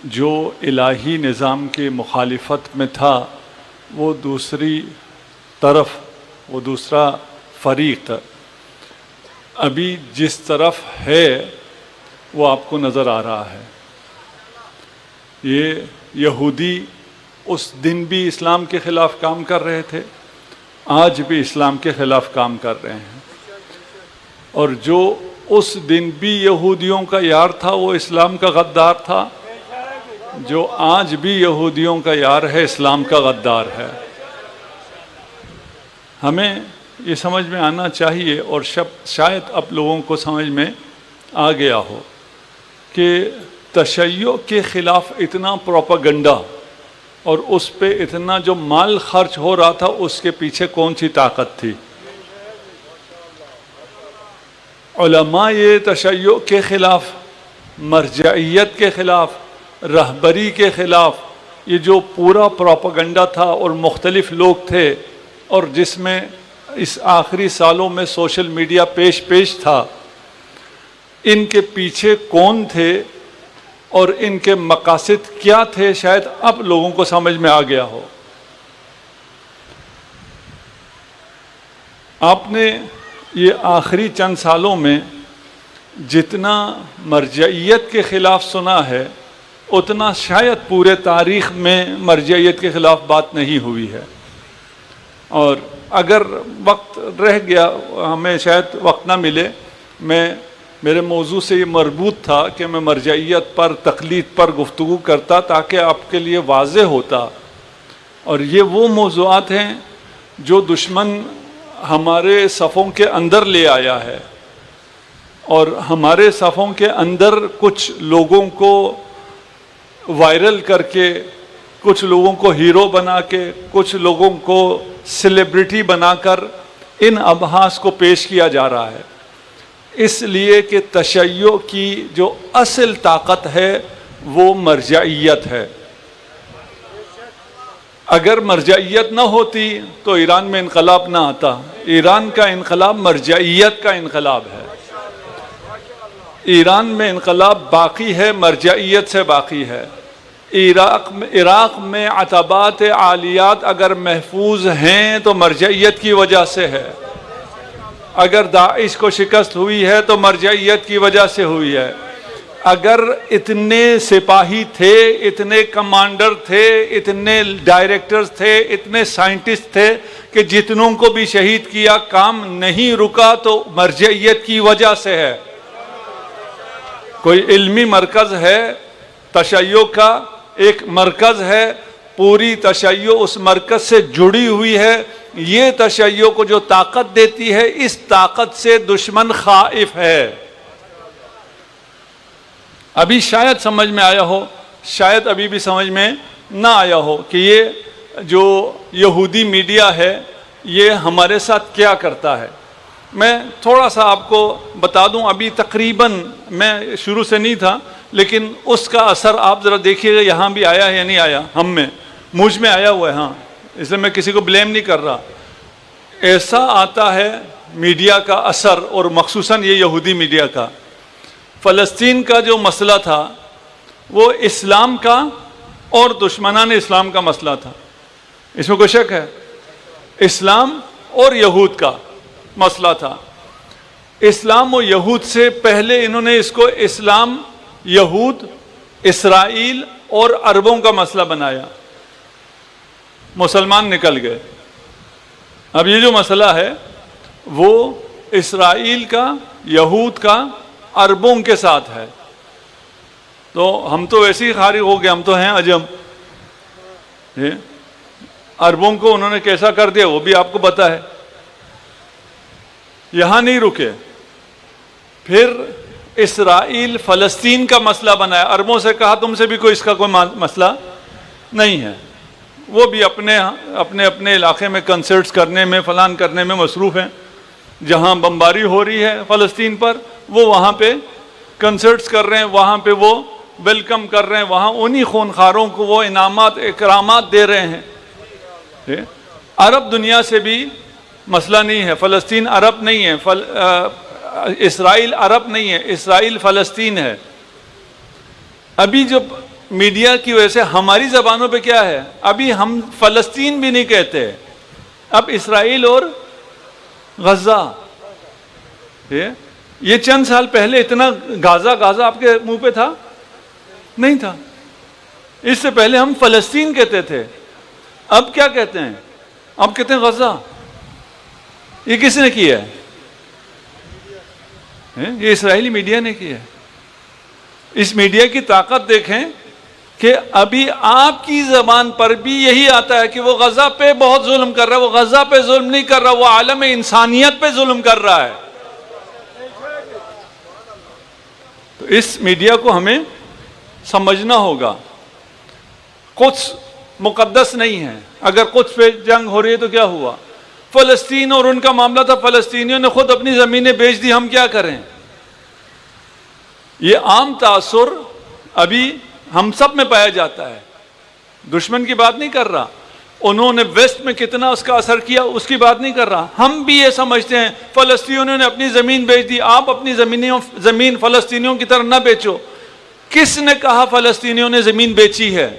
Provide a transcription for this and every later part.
جو الہی نظام کی مخالفت میں تھا وہ دوسری طرف، وہ دوسرا فریق ابھی جس طرف ہے وہ آپ کو نظر آ رہا ہے۔ یہ یہودی اس دن بھی اسلام کے خلاف کام کر رہے تھے، آج بھی اسلام کے خلاف کام کر رہے ہیں، اور جو اس دن بھی یہودیوں کا یار تھا وہ اسلام کا غدار تھا، جو آج بھی یہودیوں کا یار ہے اسلام کا غدار ہے۔ ہمیں یہ سمجھ میں آنا چاہیے، اور شاید اب لوگوں کو سمجھ میں آ گیا ہو کہ تشیع کے خلاف اتنا پروپیگنڈا اور اس پہ اتنا جو مال خرچ ہو رہا تھا اس کے پیچھے کون سی طاقت تھی۔ علماء یہ تشیع کے خلاف، مرجعیت کے خلاف، رہبری کے خلاف یہ جو پورا پروپیگنڈا تھا اور مختلف لوگ تھے، اور جس میں اس آخری سالوں میں سوشل میڈیا پیش تھا، ان کے پیچھے کون تھے اور ان کے مقاصد کیا تھے، شاید اب لوگوں کو سمجھ میں آ گیا ہو۔ آپ نے یہ آخری چند سالوں میں جتنا مرجعیت کے خلاف سنا ہے اتنا شاید پورے تاریخ میں مرجعیت کے خلاف بات نہیں ہوئی ہے، اور اگر وقت رہ گیا، ہمیں شاید وقت نہ ملے، میرے موضوع سے یہ مربوط تھا کہ میں مرجعیت پر، تقلید پر گفتگو کرتا تاکہ آپ کے لیے واضح ہوتا، اور یہ وہ موضوعات ہیں جو دشمن ہمارے صفوں کے اندر لے آیا ہے، اور ہمارے صفوں کے اندر کچھ لوگوں کو وائرل کر کے، کچھ لوگوں کو ہیرو بنا کے، کچھ لوگوں کو سیلیبریٹی بنا کر ان ابحاث کو پیش کیا جا رہا ہے، اس لیے کہ تشیع کی جو اصل طاقت ہے وہ مرجعیت ہے۔ اگر مرجعیت نہ ہوتی تو ایران میں انقلاب نہ آتا۔ ایران کا انقلاب مرجعیت کا انقلاب ہے۔ ایران میں انقلاب باقی ہے، مرجعیت سے باقی ہے۔ عراق میں عتبات عالیات اگر محفوظ ہیں تو مرجعیت کی وجہ سے ہے۔ اگر داعش کو شکست ہوئی ہے تو مرجعیت کی وجہ سے ہوئی ہے۔ اگر اتنے سپاہی تھے، اتنے کمانڈر تھے، اتنے ڈائریکٹرز تھے، اتنے سائنٹسٹ تھے کہ جتنوں کو بھی شہید کیا کام نہیں رکا تو مرجعیت کی وجہ سے ہے۔ کوئی علمی مرکز ہے، تشیع کا ایک مرکز ہے، پوری تشیع اس مرکز سے جڑی ہوئی ہے۔ یہ تشیع کو جو طاقت دیتی ہے، اس طاقت سے دشمن خائف ہے۔ ابھی شاید سمجھ میں آیا ہو، شاید ابھی بھی سمجھ میں نہ آیا ہو کہ یہ جو یہودی میڈیا ہے یہ ہمارے ساتھ کیا کرتا ہے۔ میں تھوڑا سا آپ کو بتا دوں، ابھی تقریباً میں شروع سے نہیں تھا لیکن اس کا اثر آپ ذرا دیکھیے گا، یہاں بھی آیا ہے یا نہیں آیا، ہم میں مجھ میں آیا ہوا ہے، ہاں، اس لیے میں کسی کو بلیم نہیں کر رہا۔ ایسا آتا ہے میڈیا کا اثر، اور مخصوصاً یہ یہودی میڈیا کا۔ فلسطین کا جو مسئلہ تھا وہ اسلام کا اور دشمنان اسلام کا مسئلہ تھا، اس میں کوئی شک ہے؟ اسلام اور یہود کا مسئلہ تھا۔ اسلام و یہود سے پہلے انہوں نے اس کو اسلام، یہود، اسرائیل اور عربوں کا مسئلہ بنایا، مسلمان نکل گئے۔ اب یہ جو مسئلہ ہے وہ اسرائیل کا، یہود کا، عربوں کے ساتھ ہے۔ تو ہم تو ویسے ہی خارج ہو گئے، ہم تو ہیں عجم۔ عربوں کو انہوں نے کیسا کر دیا وہ بھی آپ کو پتا ہے۔ یہاں نہیں رکے، پھر اسرائیل فلسطین کا مسئلہ بنایا۔ عربوں سے کہا تم سے بھی کوئی اس کا کوئی مسئلہ نہیں ہے، وہ بھی اپنے علاقے میں کنسرٹس کرنے میں، فلان کرنے میں مصروف ہیں۔ جہاں بمباری ہو رہی ہے فلسطین پر وہ وہاں پہ کنسرٹس کر رہے ہیں، وہاں پہ وہ ویلکم کر رہے ہیں، وہاں انہی خونخواروں کو وہ انعامات، اکرامات دے رہے ہیں۔ عرب دنیا سے بھی مسئلہ نہیں ہے، فلسطین عرب نہیں ہے، اسرائیل عرب نہیں ہے، اسرائیل فلسطین ہے۔ ابھی جب میڈیا کی وجہ سے ہماری زبانوں پہ کیا ہے، ابھی ہم فلسطین بھی نہیں کہتے، اب اسرائیل اور غزہ. یہ چند سال پہلے اتنا غازہ آپ کے منہ پہ تھا نہیں تھا. اس سے پہلے ہم فلسطین کہتے تھے، اب کیا کہتے ہیں، اب کہتے ہیں غزہ. یہ کس نے کیا ہے؟ یہ اسرائیلی میڈیا نے کیا ہے. اس میڈیا کی طاقت دیکھیں کہ ابھی آپ کی زبان پر بھی یہی آتا ہے کہ وہ غزہ پہ بہت ظلم کر رہا ہے. وہ غزہ پہ ظلم نہیں کر رہا، وہ عالم انسانیت پہ ظلم کر رہا ہے. تو اس میڈیا کو ہمیں سمجھنا ہوگا. قدس مقدس نہیں ہے. اگر قدس پہ جنگ ہو رہی ہے تو کیا ہوا؟ فلسطین اور ان کا معاملہ تھا، فلسطینیوں نے خود اپنی زمینیں بیچ دی، ہم کیا کریں؟ یہ عام تاثر ابھی ہم سب میں پایا جاتا ہے. دشمن کی بات نہیں کر رہا، انہوں نے ویسٹ میں کتنا اس کا اثر کیا اس کی بات نہیں کر رہا. ہم بھی یہ سمجھتے ہیں فلسطینیوں نے اپنی زمین بیچ دی، آپ اپنی زمین فلسطینیوں کی طرح نہ بیچو. کس نے کہا فلسطینیوں نے زمین بیچی ہے؟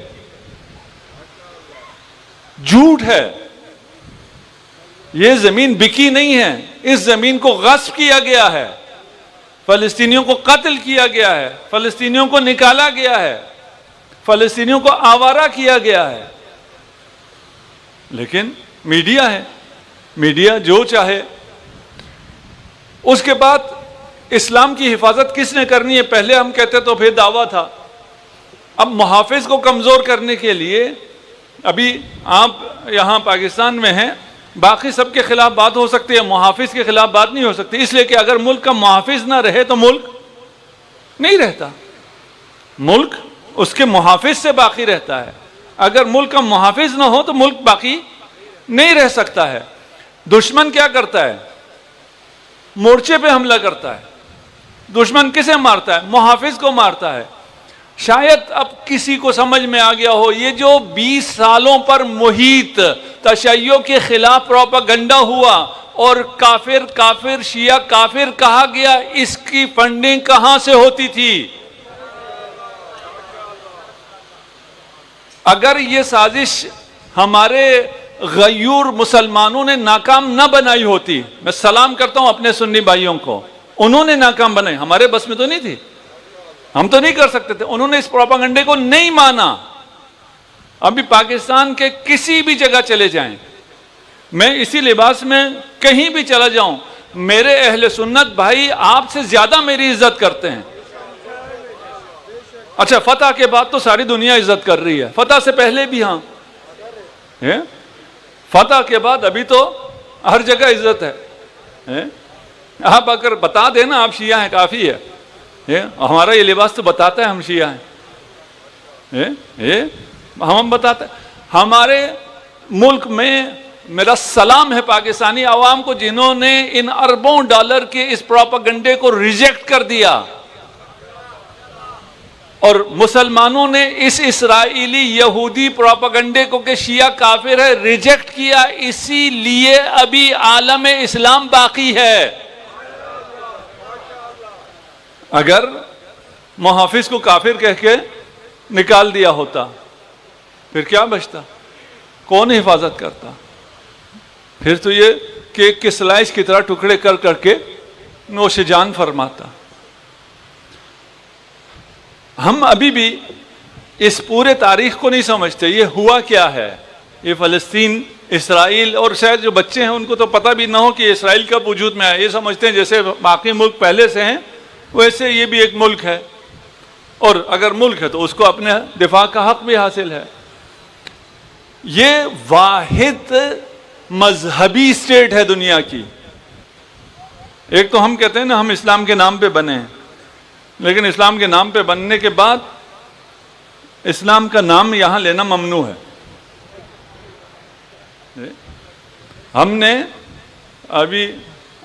جھوٹ ہے. یہ زمین بکی نہیں ہے، اس زمین کو غصب کیا گیا ہے، فلسطینیوں کو قتل کیا گیا ہے، فلسطینیوں کو نکالا گیا ہے، فلسطینیوں کو آوارہ کیا گیا ہے. لیکن میڈیا ہے، میڈیا جو چاہے. اس کے بعد اسلام کی حفاظت کس نے کرنی ہے؟ پہلے ہم کہتے تو پھر دعویٰ تھا. اب محافظ کو کمزور کرنے کے لیے، ابھی آپ یہاں پاکستان میں ہیں، باقی سب کے خلاف بات ہو سکتی ہے، محافظ کے خلاف بات نہیں ہو سکتی، اس لیے کہ اگر ملک کا محافظ نہ رہے تو ملک نہیں رہتا. ملک اس کے محافظ سے باقی رہتا ہے. اگر ملک کا محافظ نہ ہو تو ملک باقی نہیں رہ سکتا ہے. دشمن کیا کرتا ہے؟ مورچے پہ حملہ کرتا ہے. دشمن کسے مارتا ہے؟ محافظ کو مارتا ہے. شاید اب کسی کو سمجھ میں آ گیا ہو، یہ جو 20 سالوں پر محیط تشیع کے خلاف پروپیگنڈا ہوا اور کافر کافر شیعہ کافر کہا گیا، اس کی فنڈنگ کہاں سے ہوتی تھی؟ اگر یہ سازش ہمارے غیور مسلمانوں نے ناکام نہ بنائی ہوتی، میں سلام کرتا ہوں اپنے سنی بھائیوں کو، انہوں نے ناکام بنائی، ہمارے بس میں تو نہیں تھی، ہم تو نہیں کر سکتے تھے. انہوں نے اس پروپیگنڈے کو نہیں مانا. ابھی پاکستان کے کسی بھی جگہ چلے جائیں، میں اسی لباس میں کہیں بھی چلا جاؤں، میرے اہل سنت بھائی آپ سے زیادہ میری عزت کرتے ہیں. اچھا، فتح کے بعد تو ساری دنیا عزت کر رہی ہے، فتح سے پہلے بھی ہاں، فتح کے بعد ابھی تو ہر جگہ عزت ہے. آپ اگر بتا دینا آپ شیعہ ہیں کافی ہے. ہمارا یہ لباس تو بتاتا ہے ہم شیعہ ہیں. ہم بتاتے ہیں. ہمارے ملک میں میرا سلام ہے پاکستانی عوام کو جنہوں نے ان اربوں ڈالر کے اس پروپیگنڈے کو ریجیکٹ کر دیا، اور مسلمانوں نے اس اسرائیلی یہودی پروپیگنڈے کو کہ شیعہ کافر ہے ریجیکٹ کیا. اسی لیے ابھی عالم اسلام باقی ہے. اگر محافظ کو کافر کہہ کے نکال دیا ہوتا پھر کیا بچتا؟ کون حفاظت کرتا؟ پھر تو یہ کیک کے سلائس کی طرح ٹکڑے کر کر کے نوش جان فرماتا. ہم ابھی بھی اس پورے تاریخ کو نہیں سمجھتے. یہ ہوا کیا ہے؟ یہ فلسطین، اسرائیل، اور شاید جو بچے ہیں ان کو تو پتہ بھی نہ ہو کہ اسرائیل کب وجود میں آیا. یہ سمجھتے ہیں جیسے باقی ملک پہلے سے ہیں ویسے یہ بھی ایک ملک ہے، اور اگر ملک ہے تو اس کو اپنے دفاع کا حق بھی حاصل ہے. یہ واحد مذہبی اسٹیٹ ہے دنیا کی. ایک تو ہم کہتے ہیں نا ہم اسلام کے نام پہ بنے ہیں، لیکن اسلام کے نام پہ بننے کے بعد اسلام کا نام یہاں لینا ممنوع ہے. ہم نے ابھی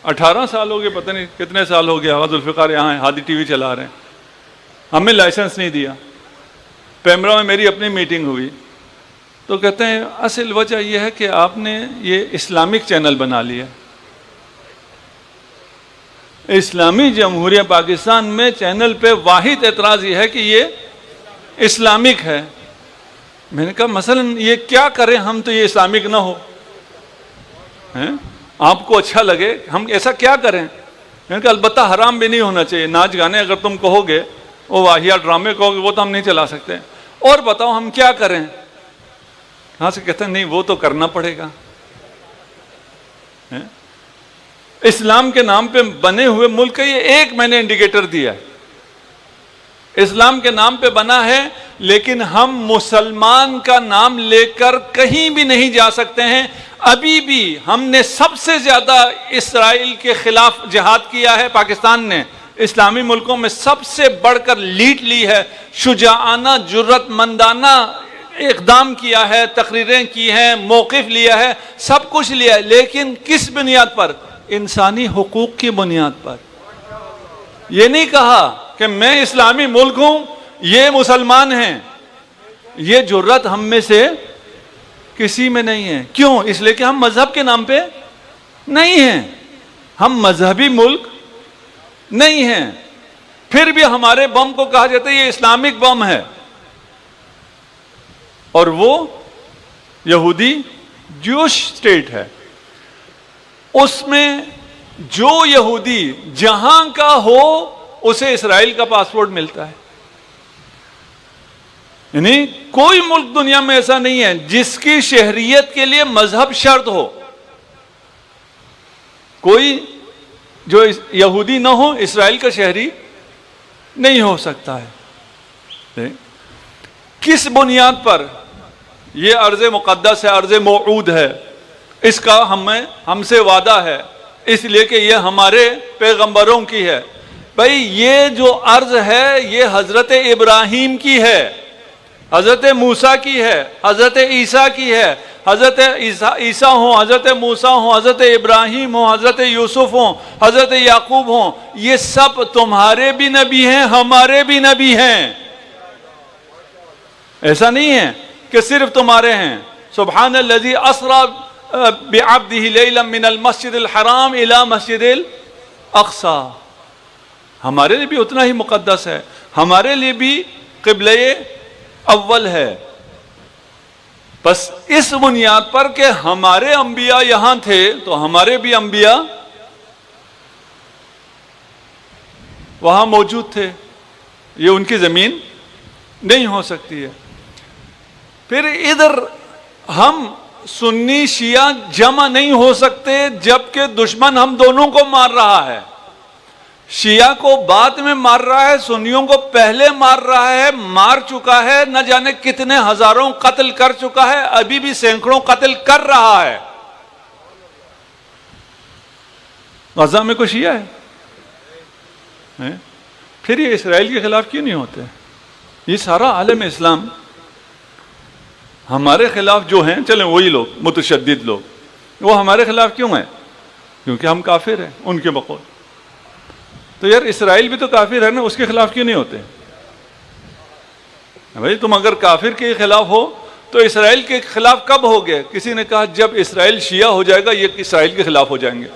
18 سال ہو گئے، پتہ نہیں کتنے سال ہو گیا، ذوالفقار یہاں ہیں، ہادی ٹی وی چلا رہے ہیں، ہمیں لائسنس نہیں دیا. پیمرا میں میری اپنی میٹنگ ہوئی تو کہتے ہیں اصل وجہ یہ ہے کہ آپ نے یہ اسلامک چینل بنا لیا. اسلامی جمہوریہ پاکستان میں چینل پہ واحد اعتراض یہ ہے کہ یہ اسلامک ہے. میں نے کہا مثلا یہ کیا کریں ہم تو یہ اسلامک نہ ہو, آپ کو اچھا لگے, ہم ایسا کیا کریں؟ میں نے کہا البتہ حرام بھی نہیں ہونا چاہیے. ناچ گانے اگر تم کہو گے, وہ واہیا ڈرامے کہو گے, وہ تو ہم نہیں چلا سکتے. اور بتاؤ ہم کیا کریں؟ کہاں سے کہتے ہیں نہیں وہ تو کرنا پڑے گا. اسلام کے نام پہ بنے ہوئے ملک کا یہ ایک میں نے انڈیکیٹر دیا ہے. اسلام کے نام پہ بنا ہے, لیکن ہم مسلمان کا نام لے کر کہیں بھی نہیں جا سکتے ہیں. ابھی بھی ہم نے سب سے زیادہ اسرائیل کے خلاف جہاد کیا ہے. پاکستان نے اسلامی ملکوں میں سب سے بڑھ کر لیڈ لی ہے, شجاعانہ جرت مندانہ اقدام کیا ہے, تقریریں کی ہیں, موقف لیا ہے, سب کچھ لیا ہے. لیکن کس بنیاد پر؟ انسانی حقوق کی بنیاد پر. یہ نہیں کہا کہ میں اسلامی ملک ہوں, یہ مسلمان ہیں. یہ جرت ہم میں سے کسی میں نہیں ہے. کیوں؟ اس لیے کہ ہم مذہب کے نام پہ نہیں ہیں, ہم مذہبی ملک نہیں ہیں. پھر بھی ہمارے بم کو کہا جاتا ہے یہ اسلامک بم ہے, اور وہ یہودی جوش اسٹیٹ ہے. اس میں جو یہودی جہاں کا ہو اسے اسرائیل کا پاسپورٹ ملتا ہے. یعنی کوئی ملک دنیا میں ایسا نہیں ہے جس کی شہریت کے لیے مذہب شرط ہو. کوئی جو یہودی نہ ہو اسرائیل کا شہری نہیں ہو سکتا ہے. کس بنیاد پر؟ یہ ارض مقدس ہے, ارض موعود ہے, اس کا ہم سے وعدہ ہے, اس لیے کہ یہ ہمارے پیغمبروں کی ہے. بھائی یہ جو ارض ہے یہ حضرت ابراہیم کی ہے, حضرت موسیٰ کی ہے, حضرت عیسیٰ کی ہے. حضرت عیسیٰ ہوں, حضرت موسیٰ ہوں, حضرت ابراہیم ہوں, حضرت یوسف ہوں, حضرت یعقوب ہوں, یہ سب تمہارے بھی نبی ہیں, ہمارے بھی نبی ہیں. ایسا نہیں ہے کہ صرف تمہارے ہیں. سبحان الذی اسری بعبدہ لیلا من المسجد الحرام الی مسجد الاقصی. ہمارے لیے بھی اتنا ہی مقدس ہے, ہمارے لیے بھی قبلہ اول ہے. بس اس بنیاد پر کہ ہمارے انبیاء یہاں تھے تو ہمارے بھی انبیاء وہاں موجود تھے. یہ ان کی زمین نہیں ہو سکتی ہے. پھر ادھر ہم سنی شیعہ جمع نہیں ہو سکتے جبکہ دشمن ہم دونوں کو مار رہا ہے. شیعہ کو بعد میں مار رہا ہے, سنیوں کو پہلے مار رہا ہے, مار چکا ہے, نہ جانے کتنے ہزاروں قتل کر چکا ہے, ابھی بھی سینکڑوں قتل کر رہا ہے. غزہ میں کوئی شیعہ ہے؟ پھر یہ اسرائیل کے خلاف کیوں نہیں ہوتے؟ یہ سارا عالم اسلام ہمارے خلاف جو ہیں, چلیں وہی لوگ متشدد لوگ, وہ ہمارے خلاف کیوں ہیں؟ کیونکہ ہم کافر ہیں ان کے بقول. تو یار اسرائیل بھی تو کافر ہے نا, اس کے خلاف کیوں نہیں ہوتے؟ بھائی تم اگر کافر کے خلاف ہو تو اسرائیل کے خلاف کب ہو گئے؟ کسی نے کہا جب اسرائیل شیعہ ہو جائے گا یہ اسرائیل کے خلاف ہو جائیں گے.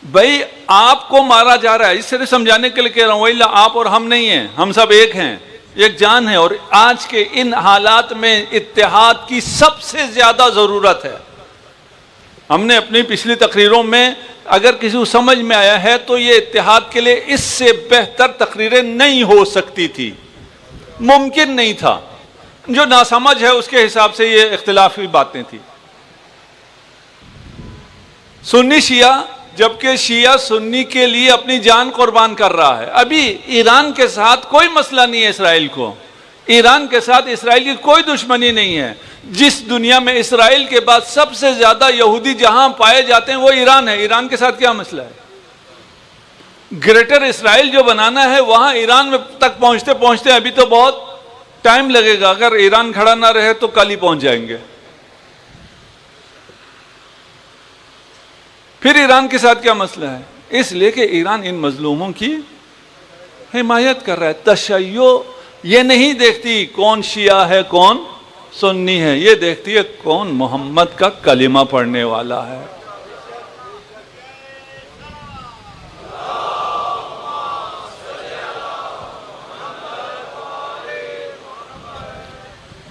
بھائی آپ کو مارا جا رہا ہے, اس سے سمجھانے کے لیے کہہ رہا ہوں, وہی آپ اور ہم نہیں ہیں, ہم سب ایک ہیں, ایک جان ہے. اور آج کے ان حالات میں اتحاد کی سب سے زیادہ ضرورت ہے. ہم نے اپنی پچھلی تقریروں میں اگر کسی کو سمجھ میں آیا ہے تو یہ اتحاد کے لیے اس سے بہتر تقریریں نہیں ہو سکتی تھی, ممکن نہیں تھا. جو ناسمجھ ہے اس کے حساب سے یہ اختلافی باتیں تھی. سنی شیعہ, جبکہ شیعہ سنی کے لیے اپنی جان قربان کر رہا ہے. ابھی ایران کے ساتھ کوئی مسئلہ نہیں ہے اسرائیل کو, ایران کے ساتھ اسرائیل کی کوئی دشمنی نہیں ہے. جس دنیا میں اسرائیل کے بعد سب سے زیادہ یہودی جہاں پائے جاتے ہیں وہ ایران ہے. ایران کے ساتھ کیا مسئلہ ہے؟ گریٹر اسرائیل جو بنانا ہے وہاں ایران میں تک پہنچتے پہنچتے ابھی تو بہت ٹائم لگے گا. اگر ایران کھڑا نہ رہے تو کل ہی پہنچ جائیں گے. پھر ایران کے ساتھ کیا مسئلہ ہے؟ اس لیے کہ ایران ان مظلوموں کی حمایت کر رہا ہے. تشیع یہ نہیں دیکھتی کون شیعہ ہے کون سنی ہے, یہ دیکھتی ہے کون محمد کا کلمہ پڑھنے والا ہے.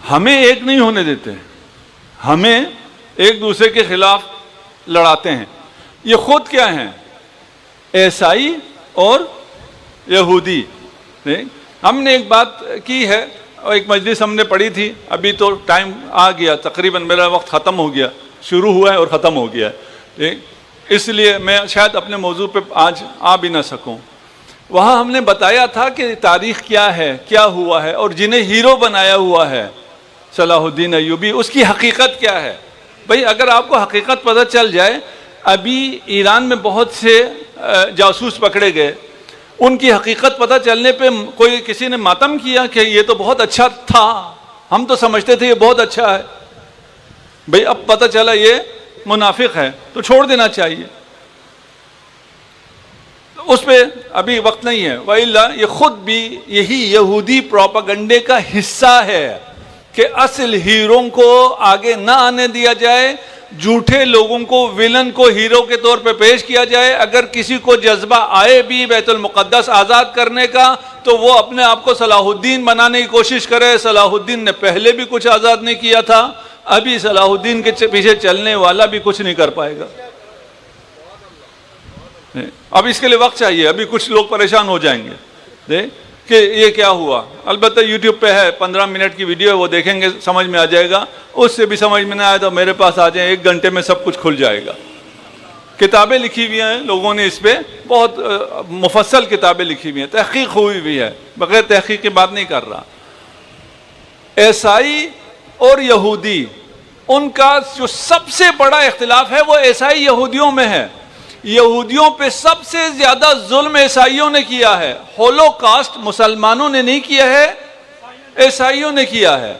ہمیں ایک نہیں ہونے دیتے، ہمیں ایک دوسرے کے خلاف لڑاتے ہیں. یہ خود کیا ہیں؟ عیسائی اور یہودی. ہم نے ایک بات کی ہے اور ایک مجلس ہم نے پڑھی تھی، ابھی تو ٹائم آ گیا، تقریباً میرا وقت ختم ہو گیا، شروع ہوا ہے اور ختم ہو گیا ہے، اس لیے میں شاید اپنے موضوع پہ آج آ بھی نہ سکوں. وہاں ہم نے بتایا تھا کہ تاریخ کیا ہے، کیا ہوا ہے، اور جنہیں ہیرو بنایا ہوا ہے صلاح الدین ایوبی، اس کی حقیقت کیا ہے. بھئی اگر آپ کو حقیقت پتہ چل جائے، ابھی ایران میں بہت سے جاسوس پکڑے گئے، ان کی حقیقت پتہ چلنے پہ کوئی کسی نے ماتم کیا کہ یہ تو بہت اچھا تھا، ہم تو سمجھتے تھے یہ بہت اچھا ہے. بھئی اب پتہ چلا یہ منافق ہے تو چھوڑ دینا چاہیے. اس پہ ابھی وقت نہیں ہے، وَإِلَّا یہ خود بھی یہی یہودی پروپیگنڈے کا حصہ ہے کہ اصل ہیروں کو آگے نہ آنے دیا جائے، جھوٹے لوگوں کو، ویلن کو ہیرو کے طور پہ پیش کیا جائے. اگر کسی کو جذبہ آئے بھی بیت المقدس آزاد کرنے کا تو وہ اپنے آپ کو صلاح الدین بنانے کی کوشش کرے. صلاح الدین نے پہلے بھی کچھ آزاد نہیں کیا تھا، ابھی صلاح الدین کے پیچھے چلنے والا بھی کچھ نہیں کر پائے گا. اب اس کے لیے وقت چاہیے، ابھی کچھ لوگ پریشان ہو جائیں گے کہ یہ کیا ہوا. البتہ یوٹیوب پہ ہے 15 منٹ کی ویڈیو ہے، وہ دیکھیں گے سمجھ میں آ جائے گا. اس سے بھی سمجھ میں نہ آئے تو میرے پاس آ جائیں، 1 گھنٹے میں سب کچھ کھل جائے گا. کتابیں لکھی ہوئی ہیں لوگوں نے اس پہ، بہت مفصل کتابیں لکھی ہوئی ہیں، تحقیق ہوئی بھی ہے، بغیر تحقیق کی بات نہیں کر رہا. عیسائی اور یہودی، ان کا جو سب سے بڑا اختلاف ہے وہ عیسائی یہودیوں میں ہے. یہودیوں پہ سب سے زیادہ ظلم عیسائیوں نے کیا ہے. ہولوکاسٹ مسلمانوں نے نہیں کیا ہے، عیسائیوں نے کیا ہے.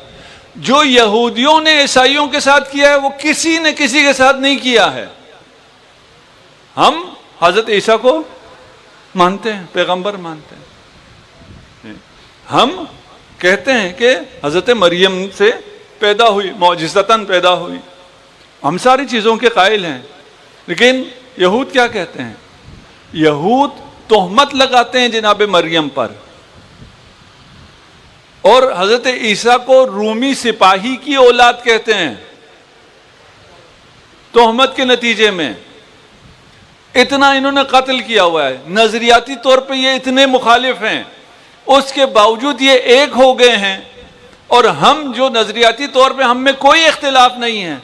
جو یہودیوں نے عیسائیوں کے ساتھ کیا ہے وہ کسی نے کسی کے ساتھ نہیں کیا ہے. ہم حضرت عیسیٰ کو مانتے ہیں، پیغمبر مانتے ہیں. ہم کہتے ہیں کہ حضرت مریم سے پیدا ہوئی، معجزتاً پیدا ہوئی. ہم ساری چیزوں کے قائل ہیں. لیکن یہود کیا کہتے ہیں؟ یہود تہمت لگاتے ہیں جناب مریم پر، اور حضرت عیسیٰ کو رومی سپاہی کی اولاد کہتے ہیں. تہمت کے نتیجے میں اتنا انہوں نے قتل کیا ہوا ہے. نظریاتی طور پہ یہ اتنے مخالف ہیں، اس کے باوجود یہ ایک ہو گئے ہیں. اور ہم جو نظریاتی طور پہ ہم میں کوئی اختلاف نہیں ہے،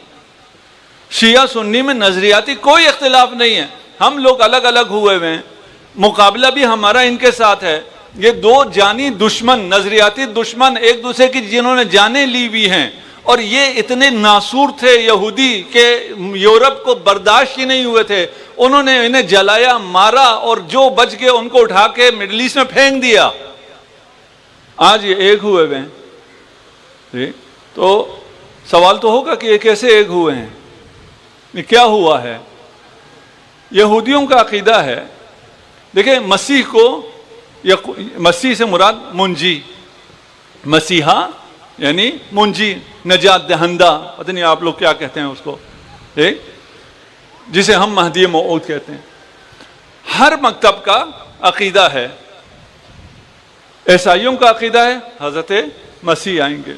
شیعہ سنی میں نظریاتی کوئی اختلاف نہیں ہے، ہم لوگ الگ الگ ہوئے ہوئے ہیں. مقابلہ بھی ہمارا ان کے ساتھ ہے. یہ 2 جانی دشمن، نظریاتی دشمن، ایک دوسرے کی جنہوں نے جانیں لی بھی ہیں. اور یہ اتنے ناسور تھے یہودی کہ یورپ کو برداشت ہی نہیں ہوئے تھے. انہوں نے انہیں جلایا، مارا، اور جو بچ گئے ان کو اٹھا کے مڈل ایسٹ میں پھینک دیا. آج یہ ایک ہوئے ہوئے ہیں. تو سوال تو ہوگا کہ یہ کیسے ایک ہوئے ہیں، کیا ہوا ہے؟ یہودیوں کا عقیدہ ہے، دیکھیں مسیح کو، مسیح سے مراد منجی، مسیحا یعنی منجی، نجات دہندہ، پتہ نہیں آپ لوگ کیا کہتے ہیں اس کو، جسے ہم مہدی موعود کہتے ہیں. ہر مکتب کا عقیدہ ہے. عیسائیوں کا عقیدہ ہے حضرت مسیح آئیں گے.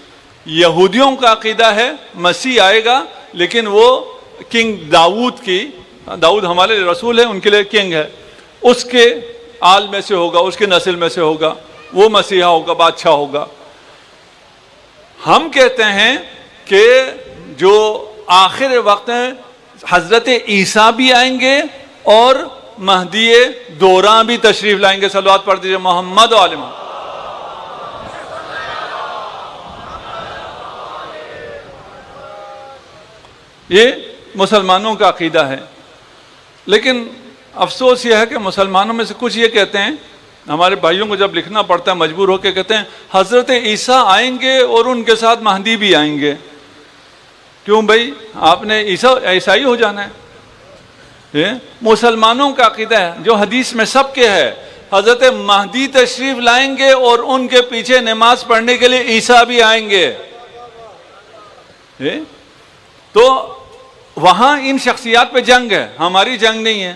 یہودیوں کا عقیدہ ہے مسیح آئے گا، لیکن وہ کنگ داؤد کی، داؤد ہمارے رسول ہیں، ان کے لیے کنگ ہے، اس کے آل میں سے ہوگا، اس کے نسل میں سے ہوگا، وہ مسیحا ہوگا، بادشاہ ہوگا. ہم کہتے ہیں کہ جو آخر وقت ہیں حضرت عیسیٰ بھی آئیں گے اور مہدی دوراں بھی تشریف لائیں گے. صلوات پڑھ دیجئے محمد و آل محمد. یہ مسلمانوں کا عقیدہ ہے. لیکن افسوس یہ ہے کہ مسلمانوں میں سے کچھ یہ کہتے ہیں، ہمارے بھائیوں کو جب لکھنا پڑتا ہے مجبور ہو کے کہتے ہیں حضرت عیسیٰ آئیں گے اور ان کے ساتھ مہدی بھی آئیں گے. کیوں بھائی، آپ نے عیسائی ہو جانا ہے؟ مسلمانوں کا عقیدہ ہے جو حدیث میں سب کے ہے، حضرت مہدی تشریف لائیں گے اور ان کے پیچھے نماز پڑھنے کے لیے عیسیٰ بھی آئیں گے. تو وہاں ان شخصیات پہ جنگ ہے، ہماری جنگ نہیں ہے.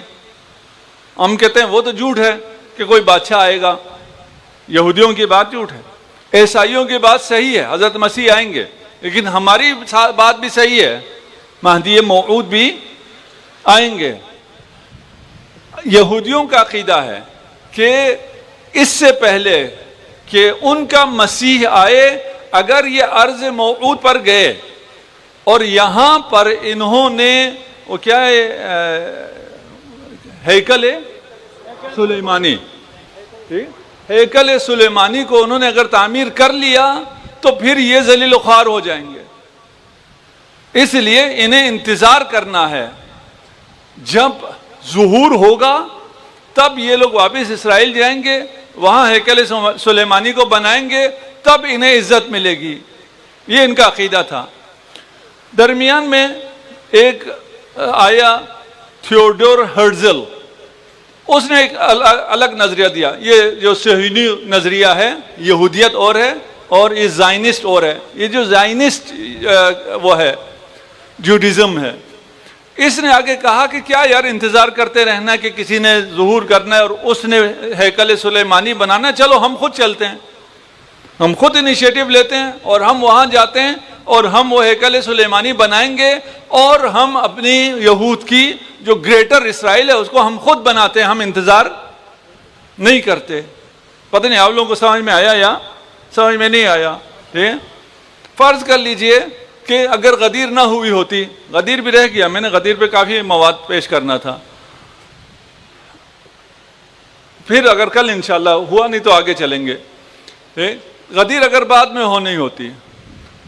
ہم کہتے ہیں وہ تو جھوٹ ہے کہ کوئی بادشاہ آئے گا، یہودیوں کی بات جھوٹ ہے. عیسائیوں کی بات صحیح ہے، حضرت مسیح آئیں گے، لیکن ہماری بات بھی صحیح ہے، مہدی موعود بھی آئیں گے۔ یہودیوں کا عقیدہ ہے کہ اس سے پہلے کہ ان کا مسیح آئے، اگر یہ ارض موعود پر گئے اور یہاں پر انہوں نے وہ کیا ہے ہیکل سلیمانی، ہیکل سلیمانی کو انہوں نے اگر تعمیر کر لیا تو پھر یہ ذلیل و خوار ہو جائیں گے۔ اس لیے انہیں انتظار کرنا ہے، جب ظہور ہوگا تب یہ لوگ واپس اسرائیل جائیں گے، وہاں ہیکل سلیمانی کو بنائیں گے، تب انہیں عزت ملے گی۔ یہ ان کا عقیدہ تھا۔ درمیان میں ایک آیا تھیوڈور ہرزل، اس نے ایک الگ نظریہ دیا۔ یہ جو صہیونی نظریہ ہے، یہودیت اور ہے اور یہ زائنسٹ اور ہے۔ یہ جو زائنسٹ وہ ہے جوڈیزم ہے، اس نے آگے کہا کہ کیا یار انتظار کرتے رہنا کہ کسی نے ظہور کرنا ہے اور اس نے ہیکل سلیمانی بنانا، چلو ہم خود چلتے ہیں، ہم خود انیشیٹو لیتے ہیں اور ہم وہاں جاتے ہیں اور ہم وہ ہیکل سلیمانی بنائیں گے، اور ہم اپنی یہود کی جو گریٹر اسرائیل ہے اس کو ہم خود بناتے ہیں، ہم انتظار نہیں کرتے۔ پتہ نہیں آپ لوگوں کو سمجھ میں آیا یا سمجھ میں نہیں آیا؟ فرض کر لیجئے کہ اگر غدیر نہ ہوئی ہوتی، غدیر بھی رہ گیا، میں نے غدیر پہ کافی مواد پیش کرنا تھا، پھر اگر کل انشاءاللہ ہوا نہیں تو آگے چلیں گے۔ غدیر اگر بعد میں ہو نہیں ہوتی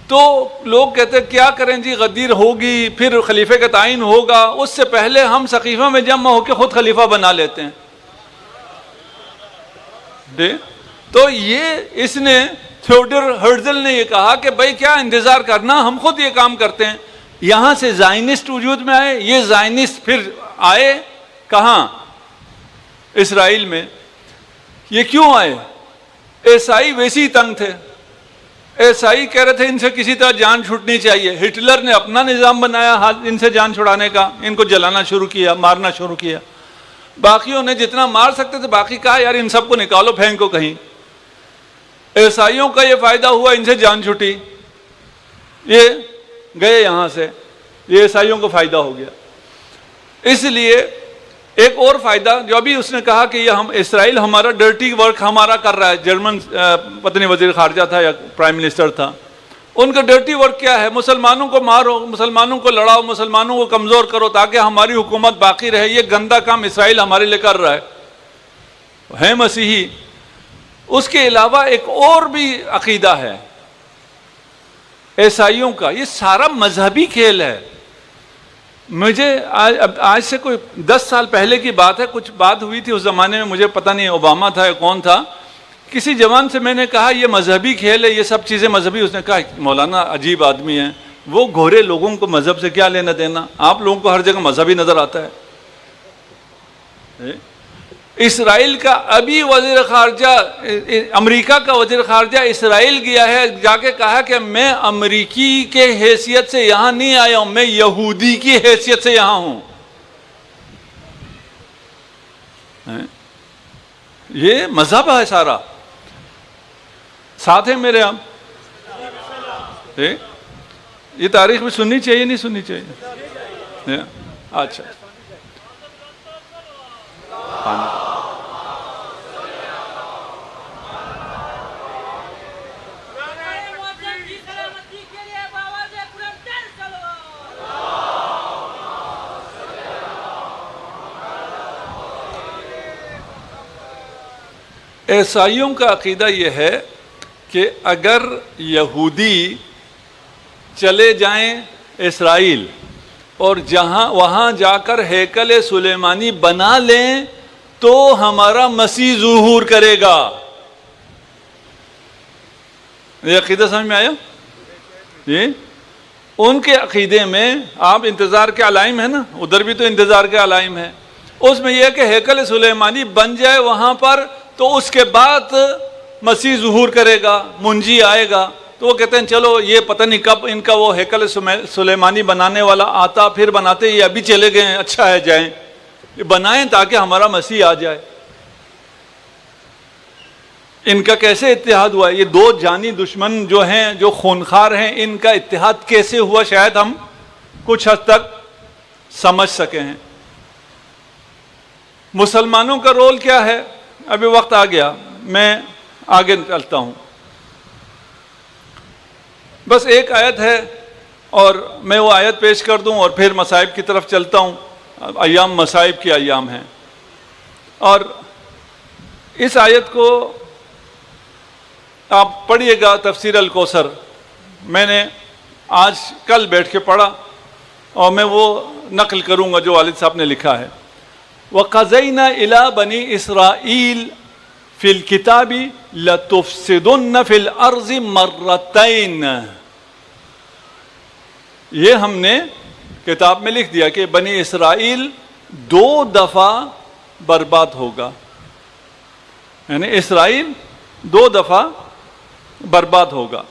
تو لوگ کہتے کیا کریں جی، غدیر ہوگی پھر خلیفے کا تعین ہوگا، اس سے پہلے ہم سقیفہ میں جمع ہو کے خود خلیفہ بنا لیتے ہیں۔ تو یہ اس نے تھیوڈور ہرزل نے یہ کہا کہ بھائی کیا انتظار کرنا، ہم خود یہ کام کرتے ہیں۔ یہاں سے زائنسٹ وجود میں آئے، یہ زائنسٹ پھر آئے کہاں؟ اسرائیل میں۔ یہ کیوں آئے؟ عیسائی ویسی تنگ تھے، عیسائی کہہ رہے تھے ان سے کسی طرح جان چھوٹنی چاہیے۔ ہٹلر نے اپنا نظام بنایا ان سے جان چھڑانے کا، ان کو جلانا شروع کیا، مارنا شروع کیا۔ باقیوں نے جتنا مار سکتے تھے باقی کہا یار ان سب کو نکالو پھینکو کہیں۔ عیسائیوں کا یہ فائدہ ہوا، ان سے جان چھٹی، یہ گئے یہاں سے، یہ عیسائیوں کو فائدہ ہو گیا۔ اس لیے ایک اور فائدہ جو ابھی اس نے کہا کہ یہ ہم اسرائیل ہمارا ڈرٹی ورک ہمارا کر رہا ہے، جرمن پتہ نہیں وزیر خارجہ تھا یا پرائم منسٹر تھا، ان کا ڈرٹی ورک کیا ہے؟ مسلمانوں کو مارو، مسلمانوں کو لڑاؤ، مسلمانوں کو کمزور کرو تاکہ ہماری حکومت باقی رہے۔ یہ گندا کام اسرائیل ہمارے لیے کر رہا ہے مسیحی۔ اس کے علاوہ ایک اور بھی عقیدہ ہے عیسائیوں کا، یہ سارا مذہبی کھیل ہے۔ مجھے آج سے کوئی 10 سال پہلے کی بات ہے، کچھ بات ہوئی تھی اس زمانے میں، مجھے پتہ نہیں اوباما تھا یا کون تھا، کسی جوان سے میں نے کہا یہ مذہبی کھیل ہے، یہ سب چیزیں مذہبی۔ اس نے کہا مولانا عجیب آدمی ہیں، وہ گورے لوگوں کو مذہب سے کیا لینا دینا، آپ لوگوں کو ہر جگہ مذہبی نظر آتا ہے۔ اسرائیل کا ابھی وزیر خارجہ، امریکہ کا وزیر خارجہ اسرائیل گیا ہے، جا کے کہا کہ میں امریکی کے حیثیت سے یہاں نہیں آیا ہوں، میں یہودی کی حیثیت سے یہاں ہوں۔ یہ مذہب ہے سارا، ساتھ ہے میرے آپ۔ یہ تاریخ میں سننی چاہیے نہیں سننی چاہیے؟ اچھا عیسائیوں کا عقیدہ یہ ہے کہ اگر یہودی چلے جائیں اسرائیل اور وہاں جا کر ہیکل سلیمانی بنا لیں تو ہمارا مسیح ظہور کرے گا۔ یہ عقیدہ سمجھ میں آیا؟ ان کے عقیدے میں آپ انتظار کے علائم ہیں نا، ادھر بھی تو انتظار کے علائم ہیں، اس میں یہ ہے کہ ہیکل سلیمانی بن جائے وہاں پر تو اس کے بعد مسیح ظہور کرے گا، منجی آئے گا۔ تو وہ کہتے ہیں چلو یہ پتہ نہیں کب ان کا وہ ہیکل سلیمانی بنانے والا آتا، پھر بناتے، یہ ابھی چلے گئے ہیں، اچھا ہے جائیں، یہ بنائیں تاکہ ہمارا مسیح آ جائے۔ ان کا کیسے اتحاد ہوا؟ یہ دو جانی دشمن جو ہیں، جو خونخوار ہیں، ان کا اتحاد کیسے ہوا؟ شاید ہم کچھ حد تک سمجھ سکے ہیں۔ مسلمانوں کا رول کیا ہے؟ ابھی وقت آ گیا، میں آگے چلتا ہوں۔ بس ایک آیت ہے اور میں وہ آیت پیش کر دوں اور پھر مصائب کی طرف چلتا ہوں۔ ایام مصائب کے ایام ہیں، اور اس آیت کو آپ پڑھیے گا، تفسیر الکوثر میں نے آج کل بیٹھ کے پڑھا اور میں وہ نقل کروں گا جو والد صاحب نے لکھا ہے۔ وَقَضَيْنَا إِلَىٰ بَنِي إِسْرَائِيلَ فِي الْكِتَابِ لَتُفْسِدُنَّ فِي الْأَرْضِ مَرَّتَيْنِ، یہ ہم نے کتاب میں لکھ دیا کہ بنی اسرائیل 2 دفعہ برباد ہوگا، یعنی اسرائیل 2 دفعہ برباد ہوگا۔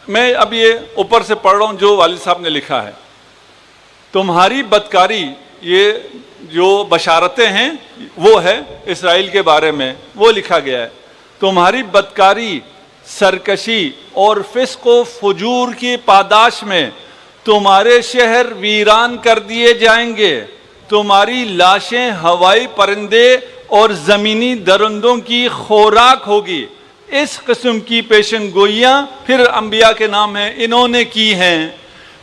میں اب یہ اوپر سے پڑھ رہا ہوں جو والد صاحب نے لکھا ہے۔ تمہاری بدکاری، یہ جو بشارتیں ہیں وہ ہے اسرائیل کے بارے میں، وہ لکھا گیا ہے۔ تمہاری بدکاری، سرکشی اور فسق و فجور کی پاداش میں تمہارے شہر ویران کر دیے جائیں گے، تمہاری لاشیں ہوائی پرندے اور زمینی درندوں کی خوراک ہوگی۔ اس قسم کی پیشن گوئیاں پھر انبیاء کے نام ہیں، انہوں نے کی ہیں۔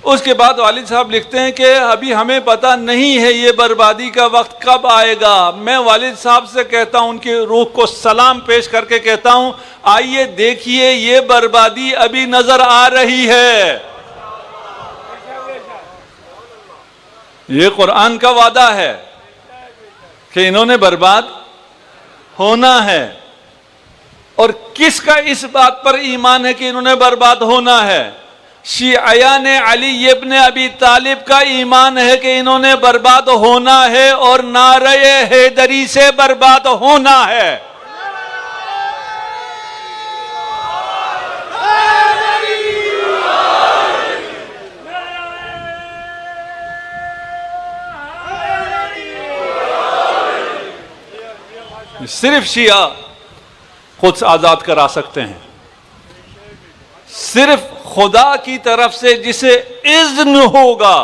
اس کے بعد والد صاحب لکھتے ہیں کہ ابھی ہمیں پتہ نہیں ہے یہ بربادی کا وقت کب آئے گا۔ میں والد صاحب سے کہتا ہوں، ان کی روح کو سلام پیش کر کے کہتا ہوں، آئیے دیکھیے یہ بربادی ابھی نظر آ رہی ہے۔ یہ قرآن کا وعدہ ہے کہ انہوں نے برباد ہونا ہے۔ اور کس کا اس بات پر ایمان ہے کہ انہوں نے برباد ہونا ہے؟ شیعیان علی ابن ابی طالب کا ایمان ہے کہ انہوں نے برباد ہونا ہے اور نعرہ حیدری سے برباد ہونا ہے۔ صرف شیعہ خود آزاد کرا سکتے ہیں، صرف خدا کی طرف سے جسے اذن ہوگا،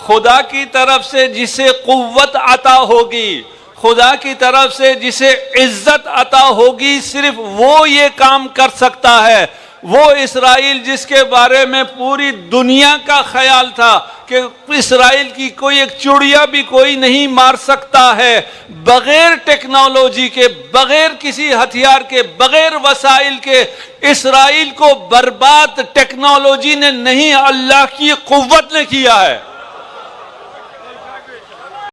خدا کی طرف سے جسے قوت عطا ہوگی، خدا کی طرف سے جسے عزت عطا ہوگی، صرف وہ یہ کام کر سکتا ہے۔ وہ اسرائیل جس کے بارے میں پوری دنیا کا خیال تھا کہ اسرائیل کی کوئی ایک چڑیا بھی کوئی نہیں مار سکتا ہے، بغیر ٹیکنالوجی کے، بغیر کسی ہتھیار کے، بغیر وسائل کے اسرائیل کو برباد ٹیکنالوجی نے نہیں، اللہ کی قوت نے کیا ہے۔